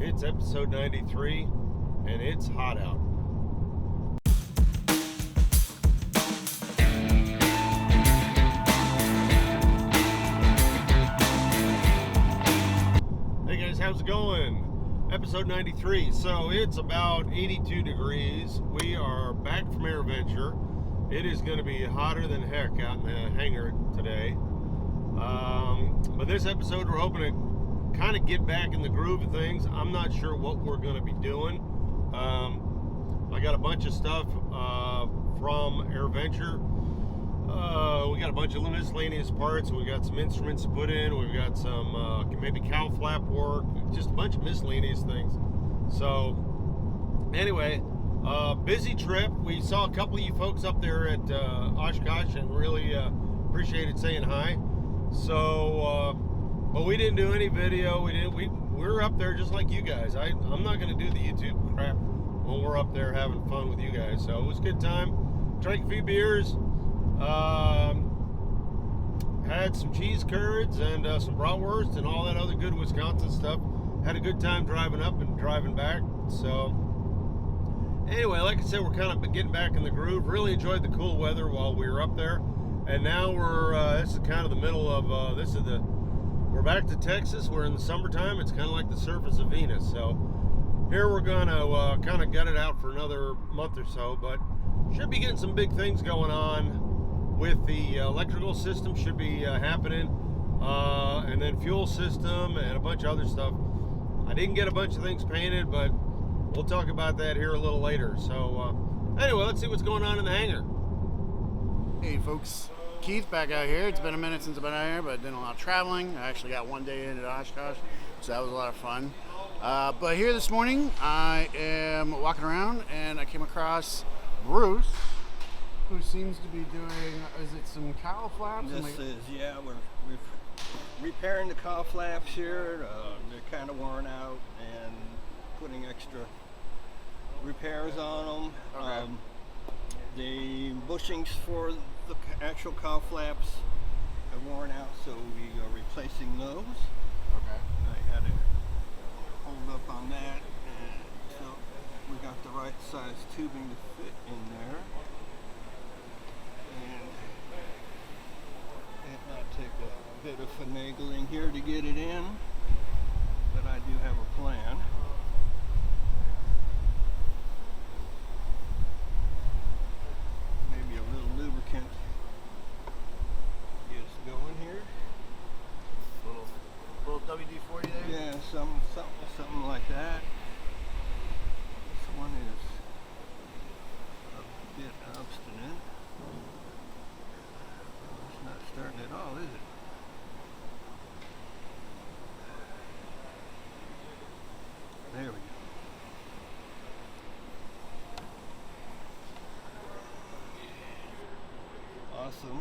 It's episode 93, and it's hot out. Hey guys, how's it going? Episode 93. So it's about 82 degrees. We are back from AirVenture. It is going to be hotter than heck out in the hangar today. But this episode, we're hoping to kind of get back in the groove of things. I'm not sure what we're going to be doing. I got a bunch of stuff from AirVenture. We got a bunch of miscellaneous parts. We got some instruments to put in. We've got some maybe cowl flap work, just a bunch of miscellaneous things. So anyway, busy trip. We saw a couple of you folks up there at Oshkosh and really appreciated saying hi. So, but we didn't do any video. We're up there just like you guys. I'm not going to do the YouTube crap when we're up there having fun with you guys. So it was a good time. Drank a few beers. Had some cheese curds and some bratwurst and all that other good Wisconsin stuff. Had a good time driving up and driving back. So anyway, like I said, we're kind of getting back in the groove. Really enjoyed the cool weather while we were up there. And now this is kind of the middle of, we're back to Texas. We're in the summertime. It's kind of like the surface of Venus. So here we're going to kind of gut it out for another month or so. But should be getting some big things going on with the electrical system. Should be happening. And then fuel system and a bunch of other stuff. I didn't get a bunch of things painted, but we'll talk about that here a little later. So anyway, let's see what's going on in the hangar. Hey folks, Keith back out here. It's been a minute since I've been out here, but did a lot of traveling. I actually got one day in at Oshkosh, so that was a lot of fun. But here this morning, I am walking around and I came across Bruce, who seems to be doing, is it some cowl flaps? Yeah, we're repairing the cowl flaps here. They're kind of worn out and putting extra repairs on them. Okay. The bushings for the actual cowl flaps are worn out, so we are replacing those. Okay. I had to hold up on that, and so we got the right size tubing to fit in there. And it might take a bit of finagling here to get it in, but I do have a plan. Maybe a little lubricant gets going here. Little WD-40 there? Yeah, something like that. This one is a bit obstinate. It's not starting at all, is it? There we go. Awesome.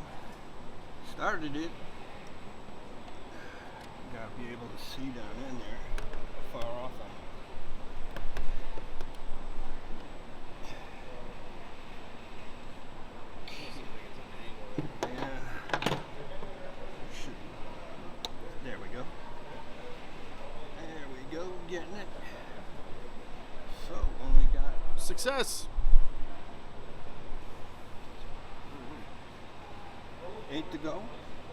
Started it. Gotta be able to see down in there how far off I am. Yeah. There we go. There we go, getting it. So only got Success! 8 to go.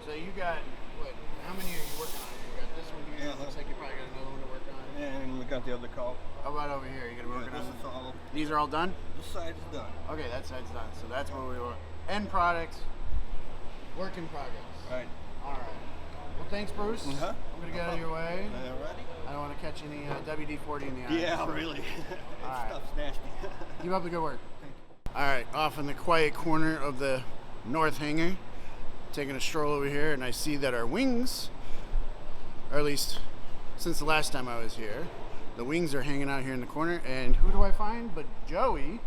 So you got, what, how many are you working on? You got this one here, Yeah. looks like you probably got another one to work on. And we got the other call. How about over here? You gonna work This on is all. These are all done? This side is done. Okay, that side's done. So that's where we were. End product, work in progress. Right. Alright. Well, thanks, Bruce. Uh-huh. I'm going to get out of your way. Alrighty. I don't want to catch any WD-40 in the eye. Yeah, really. That Alright. stuff's nasty. Keep up the good work. Alright, off in the quiet corner of the north hangar, taking a stroll over here, and I see that our wings, or at least since the last time I was here, the wings are hanging out here in the corner. And who do I find but Joey?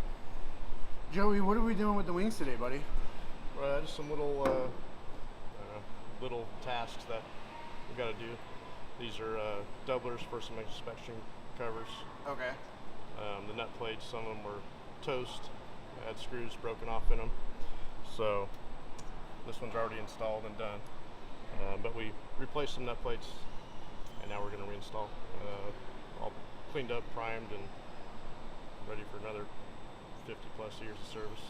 Joey, what are we doing with the wings today, buddy? Just some little little tasks that we got to do. These are doublers for some inspection covers. Okay. The nut plates, some of them were toast, had screws broken off in them. So this one's already installed and done. But we replaced some nut plates, and now we're going to reinstall. I'll cleaned up, primed, and ready for another 50 plus years of service.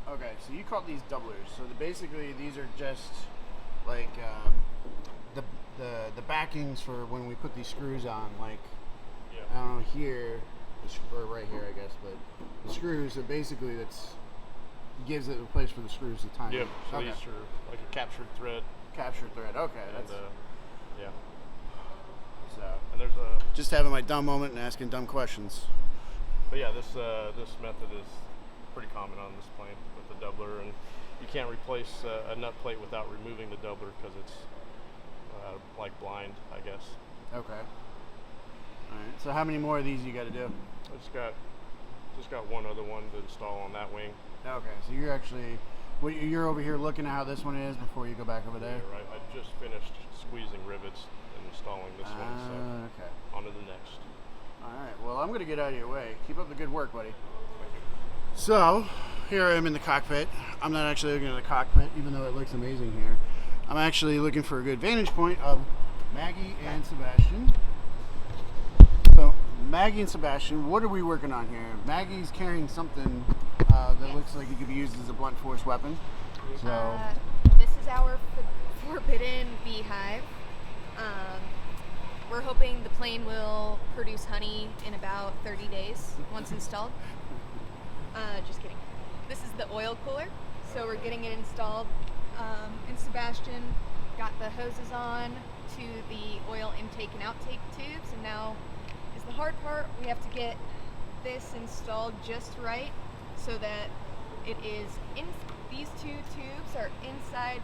Okay, so you call these doublers. So basically these are just like the backings for when we put these screws on, like I don't know here or right here I guess, but the screws. So basically that's gives it a place for the screws to tie. Yeah. in. So these are like a captured thread. Captured thread. Okay, And, that's yeah. so. And there's a. Just having my dumb moment and asking dumb questions. But yeah, this method is pretty common on this plane with the doubler, and you can't replace a nut plate without removing the doubler because it's like blind, I guess. Okay. All right. So how many more of these you got to do? I just got one other one to install on that wing. Okay. So you're actually you're over here looking at how this one is before you go back over there. Yeah, right. I just finished squeezing rivets and installing this one, so okay. on to the next. All right. Well, I'm going to get out of your way. Keep up the good work, buddy. Thank you. So here I am in the cockpit. I'm not actually looking at the cockpit, even though it looks amazing here. I'm actually looking for a good vantage point of Maggie and Sebastian. So Maggie and Sebastian, what are we working on here? Maggie's carrying something that looks like it could be used as a blunt force weapon. So this is our forbidden beehive. We're hoping the plane will produce honey in about 30 days once installed. Just kidding. This is the oil cooler, so we're getting it installed. And Sebastian got the hoses on to the oil intake and outtake tubes, and now is the hard part. We have to get this installed just right so that it is in. These two tubes are inside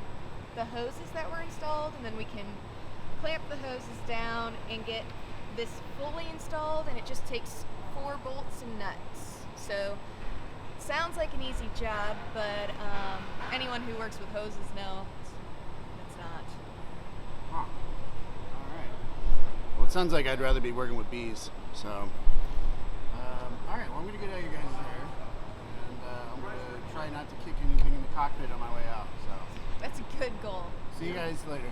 the hoses that were installed, and then we can clamp the hoses down and get this fully installed, and it just takes 4 bolts and nuts. So sounds like an easy job, but anyone who works with hoses know it's not. Huh. All right. Well, it sounds like I'd rather be working with bees. So, all right. Well, I'm gonna get out of your guys' hair, and I'm gonna try not to kick anything in the cockpit on my way out. So, That's a good goal. see you guys later.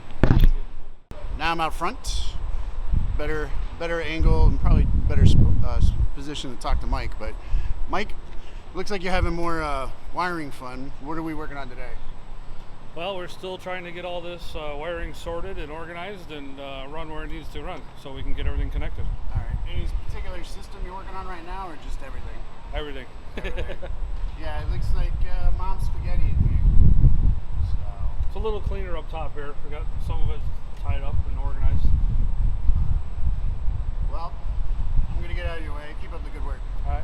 Now I'm out front. Better angle and probably better position to talk to Mike. But Mike, looks like you're having more wiring fun. What are we working on today? Well, we're still trying to get all this wiring sorted and organized and run where it needs to run so we can get everything connected. All right. Any particular system you're working on right now, or just everything? Everything. Everything. Yeah, it looks like mom's spaghetti in here. So. It's a little cleaner up top here. We got some of it tied up and organized. Well, I'm gonna get out of your way. Keep up the good work. All right.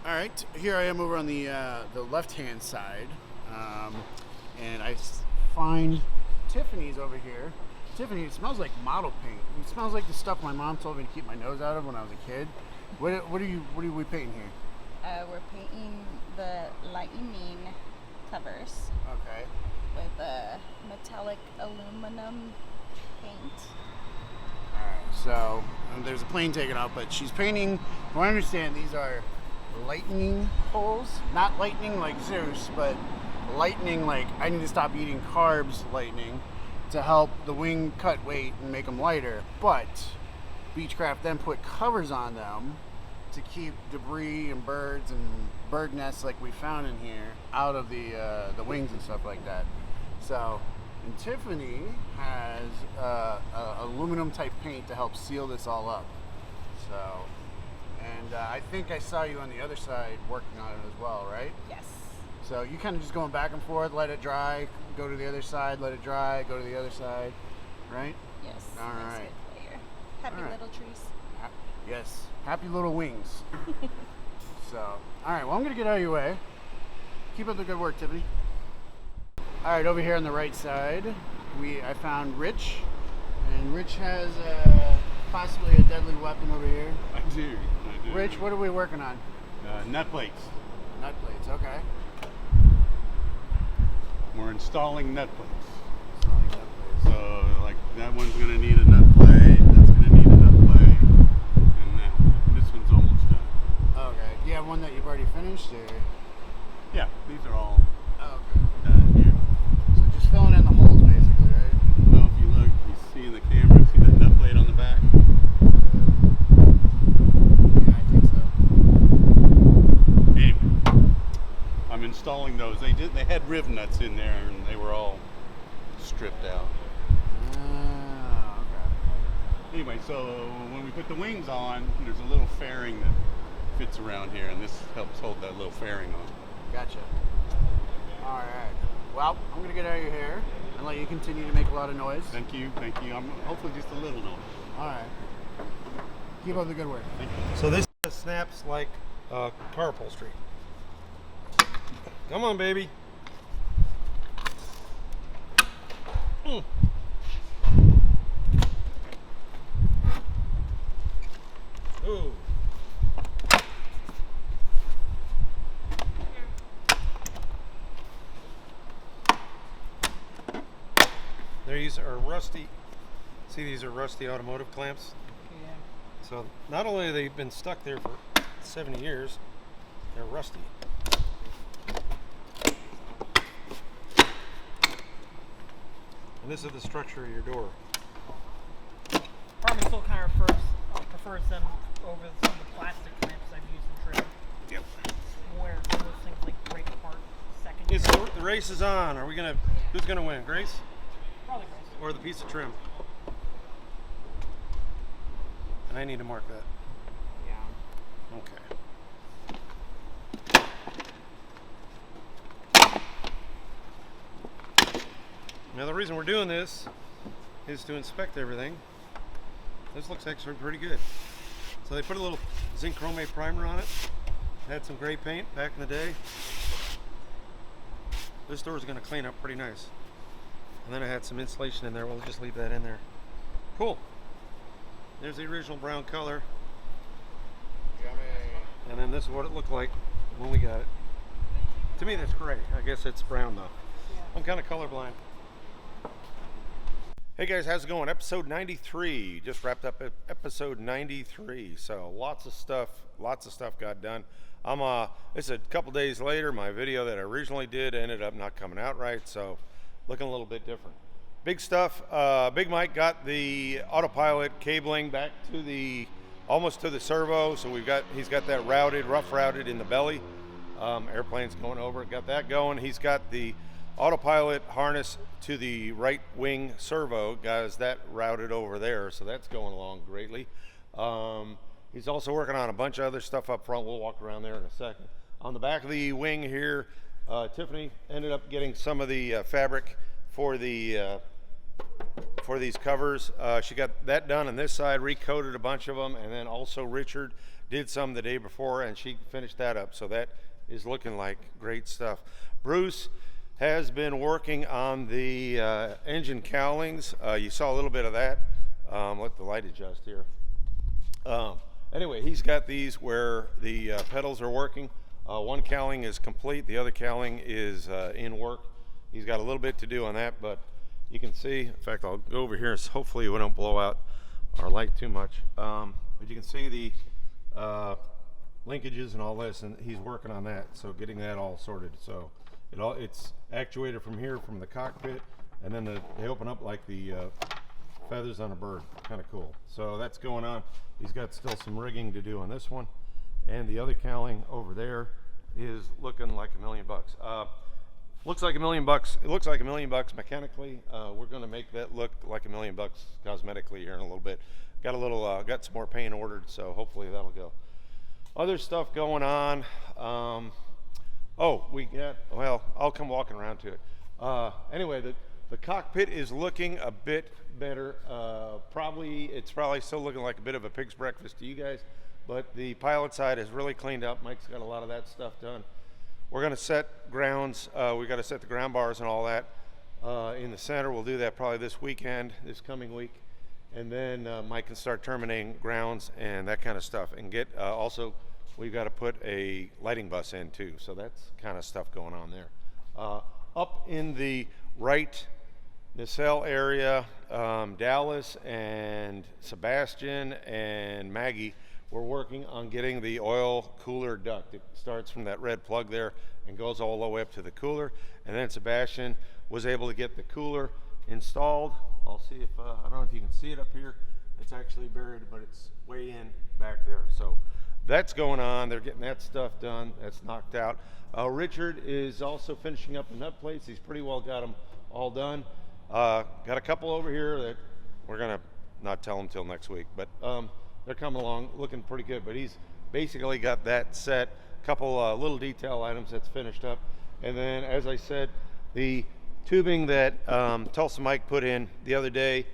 All right, here I am over on the left-hand side, and I find Tiffany's over here. Tiffany, it smells like model paint. It smells like the stuff my mom told me to keep my nose out of when I was a kid. What are we painting here? We're painting the lightning covers Okay. with a metallic aluminum paint. All right. So there's a plane taking off, but she's painting. From what I understand, these are lightning holes. Not lightning like Zeus, but lightning like I need to stop eating carbs. Lightning to help the wing cut weight and make them lighter. But Beechcraft then put covers on them to keep debris and birds and bird nests like we found in here out of the wings and stuff like that. So, and Tiffany has aluminum type paint to help seal this all up. So, and I think I saw you on the other side working on it as well, right? Yes. So you kind of just going back and forth, let it dry, go to the other side, let it dry, go to the other side, right? Yes. All nice right. good player. Happy All right. little trees. Yes, happy little wings. So, all right, well, I'm gonna get out of your way. Keep up the good work, Tiffany. All right, over here on the right side, I found Rich, and Rich has possibly a deadly weapon over here. I do. Rich, what are we working on? Nut plates. Nut plates, okay. We're installing nut plates. Installing nut plates. So, like, that one's going to need a nut plate, that's going to need a nut plate, and this one's almost done. Okay. Do you have one that you've already finished, or? Yeah, these are all Okay. done here. So just filling in the holes, basically, right? Well, if you look, you see in the camera, see that nut plate on the back? those. They had riv nuts in there, and they were all stripped out. Ah, okay. Anyway, so when we put the wings on, there's a little fairing that fits around here, and this helps hold that little fairing on. Gotcha. All right. Well, I'm gonna get out of your hair and let you continue to make a lot of noise. Thank you. I'm hopefully just a little noise. All right. Keep up the good work. Thank you. So this snaps like car upholstery. Come on, baby. Ooh. These are rusty. See, these are rusty automotive clamps. Yeah. So not only have they been stuck there for 70 years, they're rusty. And this is the structure of your door. Department still kind of prefers them over some of the plastic clamps I've used in trailer. Yep. Where those things like break apart second. Okay, so the race is on. Who's gonna win, Grace? Probably Grace. Or the piece of trim? I need to mark that. Yeah. Okay. Now the reason we're doing this is to inspect everything. This looks actually pretty good. So they put a little zinc chromate primer on it. Had some gray paint back in the day. This door is going to clean up pretty nice. And then I had some insulation in there. We'll just leave that in there. Cool. There's the original brown color. And then this is what it looked like when we got it. To me, that's gray. I guess it's brown though. I'm kind of colorblind. Hey guys, how's it going? Episode 93. Just wrapped up episode 93. So lots of stuff got done. It's a couple days later. My video that I originally did ended up not coming out right, so looking a little bit different. Big stuff. Big Mike got the autopilot cabling back to almost to the servo. So he's got that rough routed in the belly. Airplane's going over. Got that going. He's got the autopilot harness to the right wing servo, guys, that routed over there, so that's going along greatly. He's also working on a bunch of other stuff up front. We'll walk around there in a second. On the back of the wing here, Tiffany ended up getting some of the fabric for these covers. She got that done on this side, recoated a bunch of them, and then also Richard did some the day before, and she finished that up, so that is looking like great stuff. Bruce has been working on the engine cowlings. You saw a little bit of that. Let the light adjust here. Anyway, he's got these where the pedals are working. One cowling is complete. The other cowling is in work. He's got a little bit to do on that, but you can see, in fact, I'll go over here so hopefully we don't blow out our light too much. But you can see the linkages and all this, and he's working on that, so getting that all sorted. So it's actuated from here, from the cockpit, and then they open up like the feathers on a bird. Kind of cool. So that's going on. He's got still some rigging to do on this one, and the other cowling over there is looking like $1 million. Looks like $1 million. It looks like $1 million mechanically. We're going to make that look like $1 million cosmetically here in a little bit. Got some more paint ordered, so hopefully that'll go. Other stuff going on. I'll come walking around to it. Anyway, the cockpit is looking a bit better. It's probably still looking like a bit of a pig's breakfast to you guys, but the pilot side is really cleaned up. Mike's got a lot of that stuff done. We're going to set grounds. We got to set the ground bars and all that in the center. We'll do that probably this coming week, and then Mike can start terminating grounds and that kind of stuff, and get also. We've got to put a lighting bus in too, so that's kind of stuff going on there. Up in the right nacelle area, Dallas and Sebastian and Maggie were working on getting the oil cooler duct. It starts from that red plug there and goes all the way up to the cooler, and then Sebastian was able to get the cooler installed. I'll see if, I don't know if you can see it up here. It's actually buried, but it's way in back there. So that's going on. They're getting that stuff done. That's knocked out. Richard is also finishing up the nut plates. He's pretty well got them all done. Got a couple over here that we're gonna not tell them till next week, but they're coming along looking pretty good. But he's basically got that set. Couple little detail items that's finished up. And then, as I said, the tubing that Tulsa Mike put in the other day,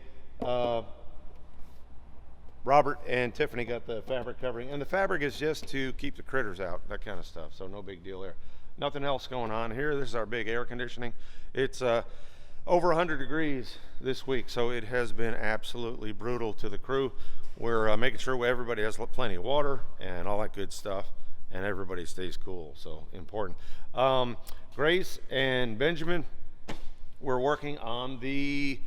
Robert and Tiffany got the fabric covering, and the fabric is just to keep the critters out, that kind of stuff, so no big deal there. Nothing else going on here. This is our big air conditioning. It's over 100 degrees this week, so it has been absolutely brutal to the crew. We're making sure everybody has plenty of water and all that good stuff, and everybody stays cool, so important. Grace and Benjamin, we're working on the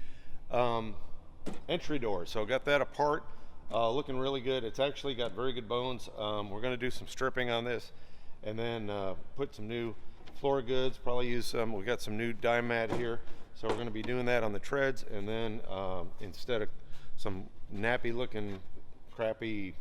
entry door, so got that apart. Looking really good. It's actually got very good bones. We're going to do some stripping on this, and then put some new floor goods. Probably use some. We got some new dime mat here, so we're going to be doing that on the treads. And then instead of some nappy-looking, crappy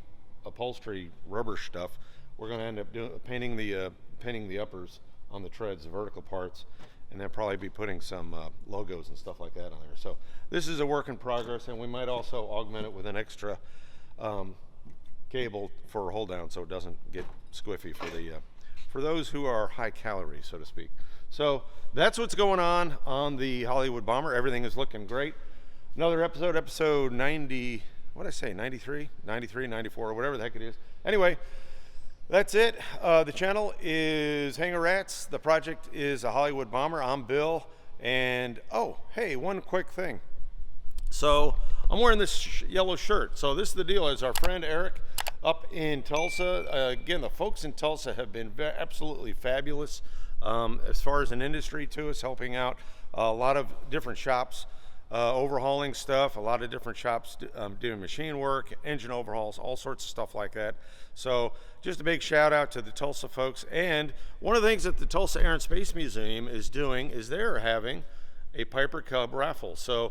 upholstery rubber stuff, we're going to end up painting the uppers on the treads, the vertical parts, and then probably be putting some logos and stuff like that on there. So this is a work in progress, and we might also augment it with an extra cable for hold down, so it doesn't get squiffy for those who are high calorie, so to speak. So that's what's going on the Hollywood Bomber. Everything is looking great. Another episode 90, what did I say, 93, 94, or whatever the heck it is. Anyway, that's it. The channel is HangaRatz. The project is a Hollywood Bomber. I'm Bill. And, oh, hey, one quick thing. So I'm wearing this yellow shirt. So this is the deal. Is our friend Eric up in Tulsa. Again, the folks in Tulsa have been absolutely fabulous as far as an industry to us, helping out a lot of different shops, overhauling stuff, a lot of different shops doing machine work, engine overhauls, all sorts of stuff like that. So just a big shout out to the Tulsa folks. And one of the things that the Tulsa Air and Space Museum is doing is they're having a Piper Cub raffle. So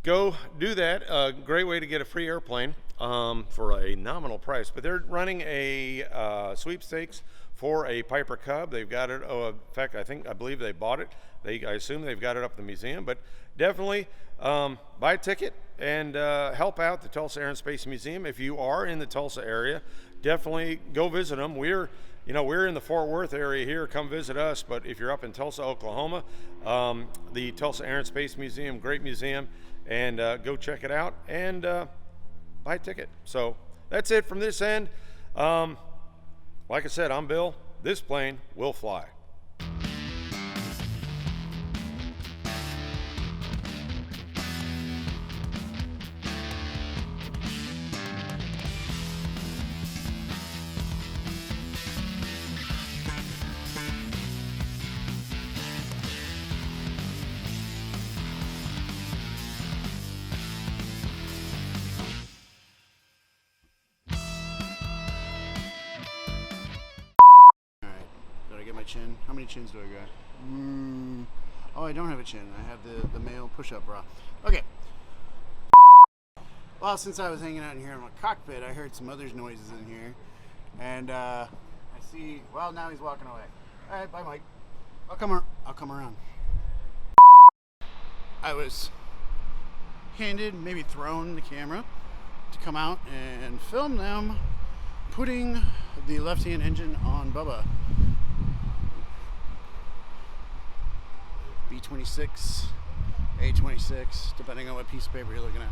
go do that. A great way to get a free airplane for a nominal price. But they're running a sweepstakes for a Piper Cub. They've got it. Oh, in fact, I believe they bought it. I assume they've got it up in the museum. But definitely buy a ticket and help out the Tulsa Air and Space Museum. If you are in the Tulsa area, definitely go visit them. We're in the Fort Worth area here. Come visit us. But if you're up in Tulsa, Oklahoma, the Tulsa Air and Space Museum, great museum, and go check it out and buy a ticket. So that's it from this end. Like I said, I'm Bill. This plane will fly. Chin. How many chins do I got? Oh, I don't have a chin. I have the male push-up bra. Okay. Well, since I was hanging out in here in my cockpit, I heard some other noises in here, and I see. Well, now he's walking away. All right, bye, Mike. I'll come around. I was handed, maybe thrown the camera to come out and film them putting the left-hand engine on Bubba. B26, A26, depending on what piece of paper you're looking at.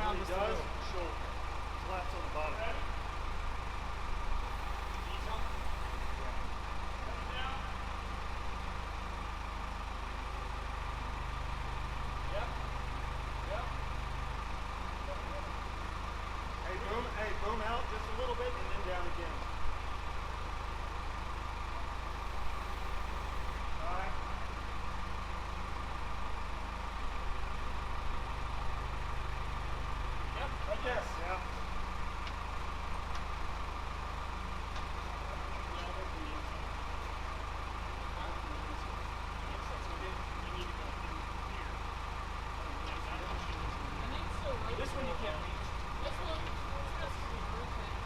when he does, she'll collapse on the bottom. Hey, boom out just a little bit and then down again. Alright. Yep, right there. Yeah. This one you can't reach. This one, this is rotate.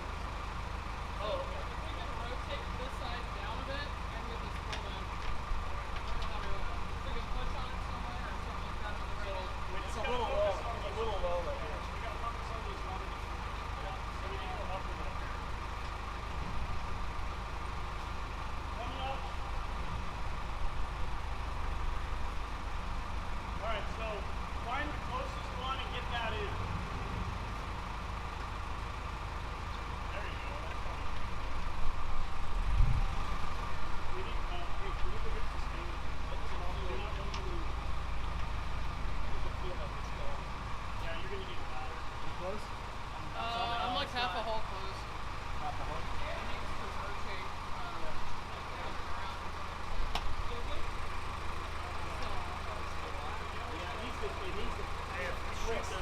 Oh, okay. If we can rotate this side down a bit and get this pulled in. I don't know how to do it. If we can push on it somewhere or something like that on the right. It's a little low. It's a little low right here. We gotta focus on these ones. So we need to go up a little bit. Coming up. Alright, so find the closest one and get that in. There you go. That's fine. We need, hey, can you go get the stain? Yeah, you're gonna need a ladder. You close? I'm like half a hole closed. Half a hole? Yeah, it needs to rotate down and around. Yeah, it needs to twist.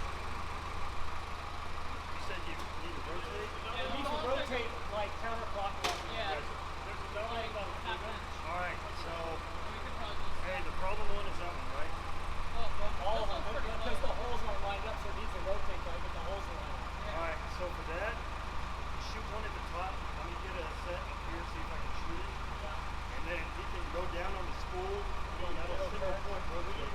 You said you need to rotate? It needs to rotate like counterclockwise. Yeah. There's a double Like about half inch. Alright, so We could probably just. hey, the problem one is that one, right? All of This them, one's pretty because close. the holes aren't lined up, so it needs to rotate to get the holes aligned. Alright, so for that, shoot one at the top. Let me get a set up here, see if I can shoot it. And then he can go down on the spool. That'll signal point rotate.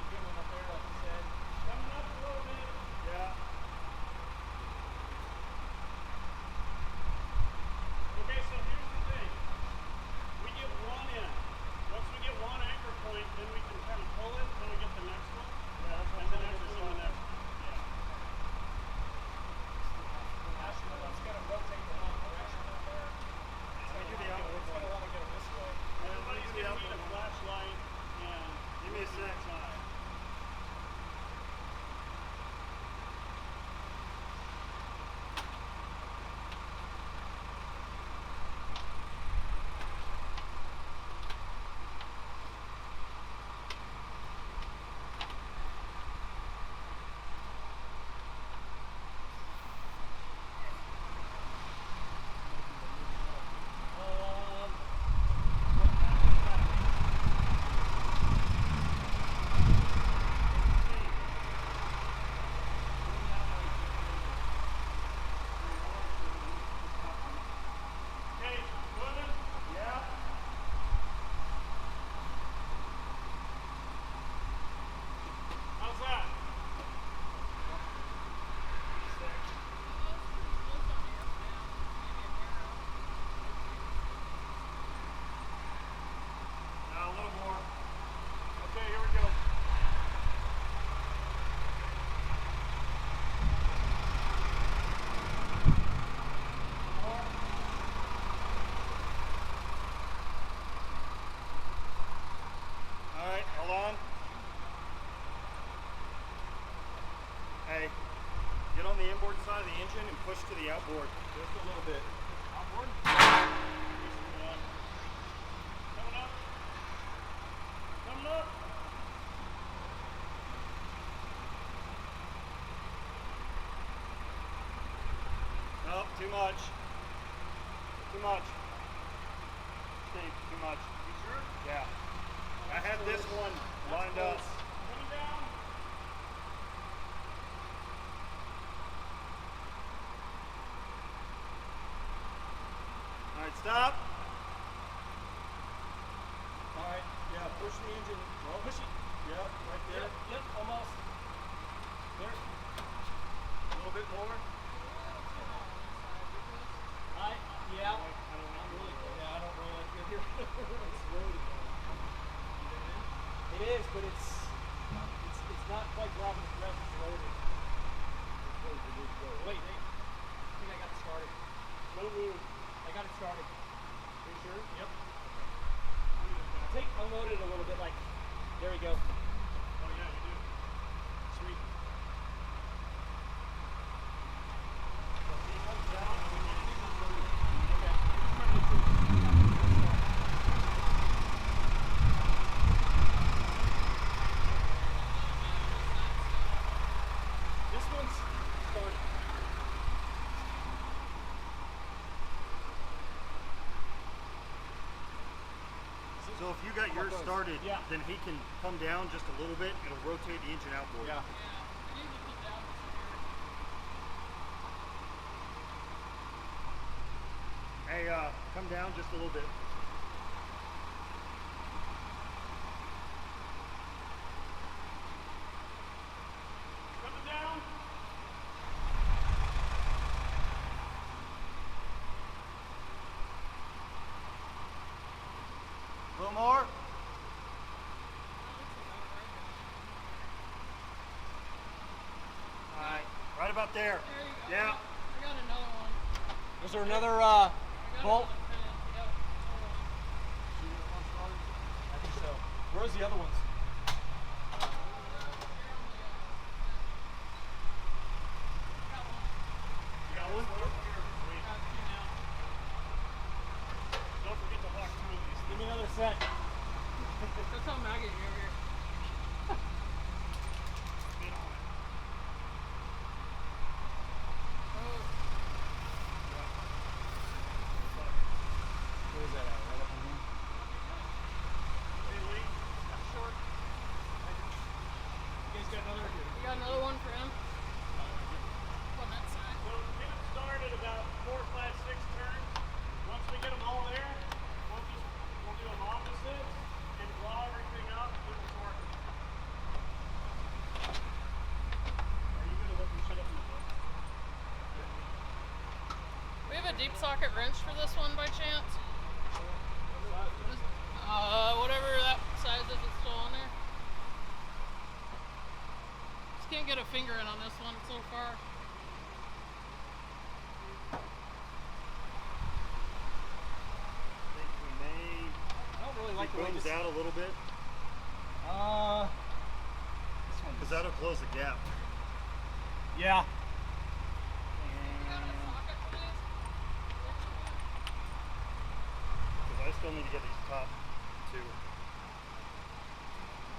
Get one up there, like you said. Coming up a little bit. Yeah. Okay, so here's the thing. We get one in. Once we get one anchor point, then we can kind of pull it, then we get the next one. Yeah, that's what And I'm the next doing one, and the this next one. Yeah. It's gonna rotate the wrong direction out there. Let me do the outward It's gonna one. want to go this way. Everybody's gonna need a flashlight and Give me a sec. side. Okay, moving. Yeah. How's that? Now a little more. Okay, here we go. Alright, hold on. Hey, get on the inboard side of the engine and push to the outboard. Just a little bit. Outboard. Coming up. Coming up. Nope, too much. Too much. Steve, too much. You sure? Yeah. I had this one lined up. Coming down. Alright, stop. Alright, yeah, push the engine. Well, push it. Yeah, right there. Yep, almost. There. A little bit more. Yeah. I don't really. Yeah, I don't really. It is, but it's not quite grabbing the thread. It's loaded. Wait, I think I got it started. I got it started. Are you sure? Yep. Unload it a little bit, like, there we go. Oh yeah, you do. Sweet. This one's started. So if you got yours started, Yeah. then he can come down just a little bit. It'll rotate the engine outboard. Yeah. Hey, come down just a little bit. Coming down. A little more. Alright, right about there. There you go. Yeah. I got another one. Was there another I got bolt? another pin. Yep. I think so. Where's the other ones? You got one? Don't forget to lock 2 of these. Give me another set. That's how Maggie over here. Where is that at? Right up in here? Hey Lee, that's short. You guys got another? You got another one for him? On that side. So get it started about 4, 5, 6 turns. Once we get them all there, we'll do them opposites and draw everything up with the torque. Are you gonna look your shit up in the book? We have a deep socket wrench for this one by chance? Whatever that size is, it's still on there. Just can't get a finger in on this one so far. I think we may I don't really like the way booms this. out a little bit, This one. because that'll close the gap. Yeah. Because I still need to get these top 2.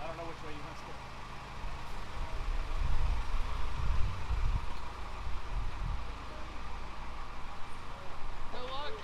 I don't know which way you want to go. No luck.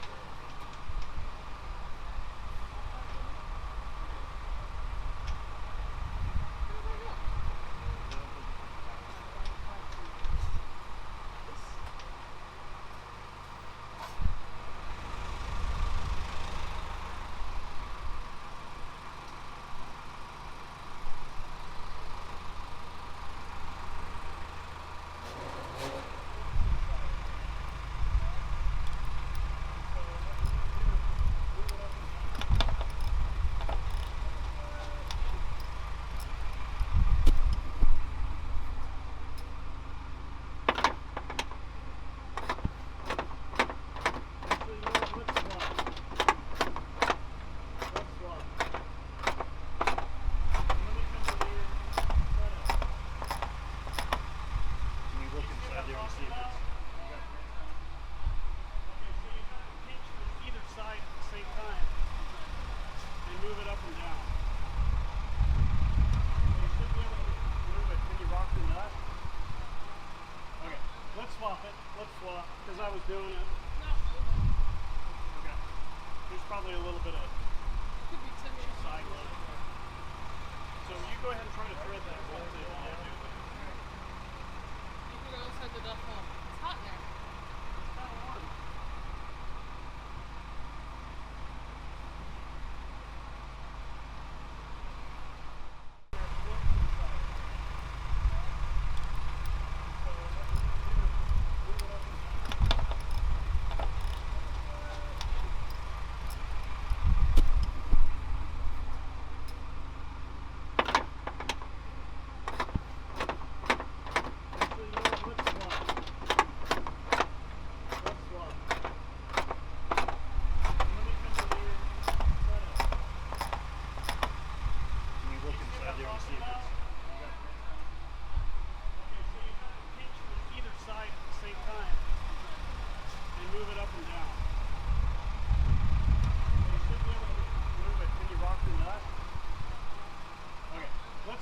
As I was doing it. Okay. There's probably a little bit of Could be tension. side load. So you go ahead and try to thread that bolt in. You can go outside the duff hole. It's hot in there. It's kind of warm.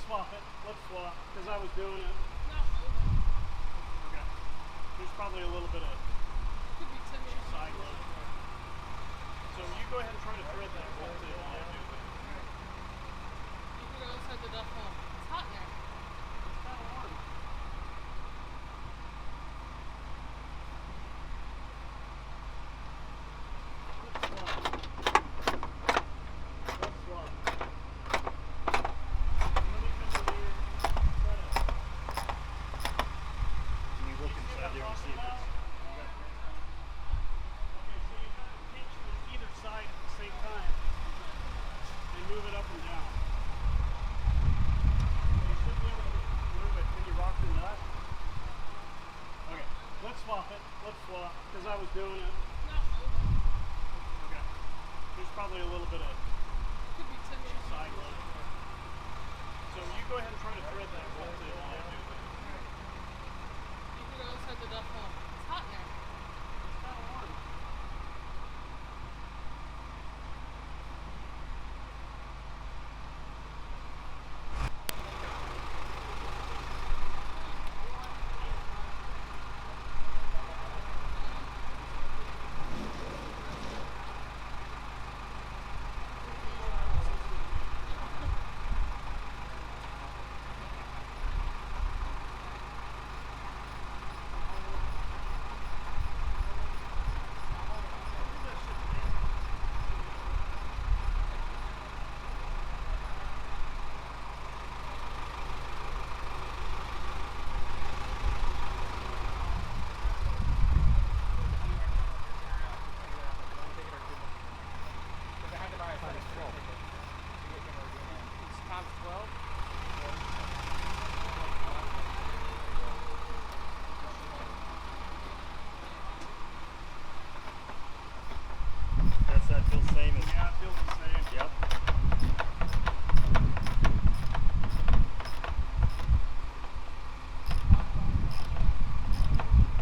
swap it. Let's swap, because I was doing it. Not moving. Okay. There's probably a little bit of Could be 10 minutes. side load. So you go ahead and try to thread that bolt in while I do that. You can go inside the duck hole. It's hot in there. It's kind of warm. Let's swap. Let's swap. Let me come over here. Try to. Can you look inside there and see if it's... Okay, so you have to pinch with either side at the same time and move it up and down. You should be able to move it. Can you rock the nut? Okay, let's swap it. Let's swap, because I was doing it. Not moving. Okay. There's probably a little bit of